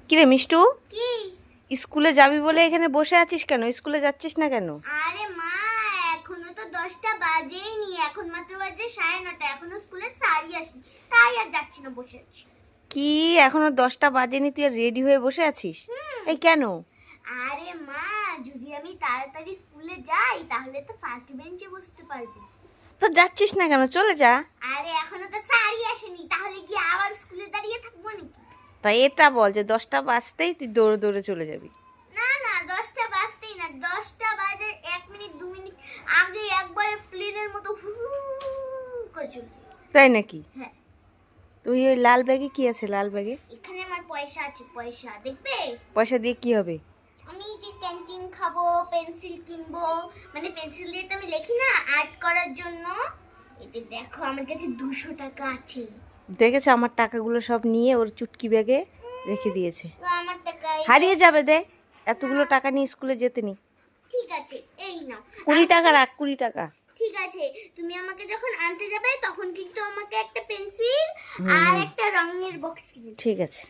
কিরে মিষ্টু, কি? স্কুলে যাবি বলে এখানে বসে আছিস কেন? স্কুলে যাচ্ছিস না কেন? আরে মা, এখনো তো 10টা বাজেইনি, এখন মাত্র বাজে 9:30। এখনো স্কুলে স্যারই আসেনি, তাই আর যাচ্ছি না, বসে আছি। কি, এখনো 10টা বাজেনি তুই আর রেডি হয়ে বসে আছিস? এই কেন? আরে মা, যদি আমি তাড়াতাড়ি স্কুলে যাই তাহলে তো ফার্স্ট বেঞ্চে বসতে পারবো। তো যাচ্ছিস না কেন? চলে যা। আরে এখনো তো স্যারই আসেনি, তাহলে কি আবার স্কুলে দাঁড়িয়ে থাকবো নাকি? তাই এটা বল যে 10টা বাজতেই তুই দৌড়ে দৌড়ে চলে যাবি। না না, 10টা বাজতেই না, 10টা বাজে 1 মিনিট 2 মিনিট আগে একবার প্লেনের মতো হু করে চলে যাই। তাই নাকি? হ্যাঁ। তুই ওই লাল ব্যাগে কি আছে? লাল ব্যাগে এখানে আমার পয়সা আছে, পয়সা দেখবে? পয়সা দিয়ে কি হবে? আমি যে ক্যান্টিন খাবো, পেন্সিল কিনবো, মানে পেন্সিল দিয়ে তো আমি লিখি না, আর্ট করার জন্য। এই যে দেখো, আমার কাছে 200 টাকা আছে। দেখেছো, আমার টাকাগুলো সব নিয়ে ওর চুটকি ব্যাগে রেখে দিয়েছে। তো আমার টাকা হারিয়ে যাবে, দে। এতগুলো টাকা নিয়ে স্কুলে যেতে নি। ঠিক আছে, এই নাও 20 টাকা রাখ, 20 টাকা। ঠিক আছে, তুমি আমাকে যখন আনতে যাবে তখন কিন্তু আমাকে একটা পেন্সিল আর একটা রঙের বক্স কিনে দিও। ঠিক আছে।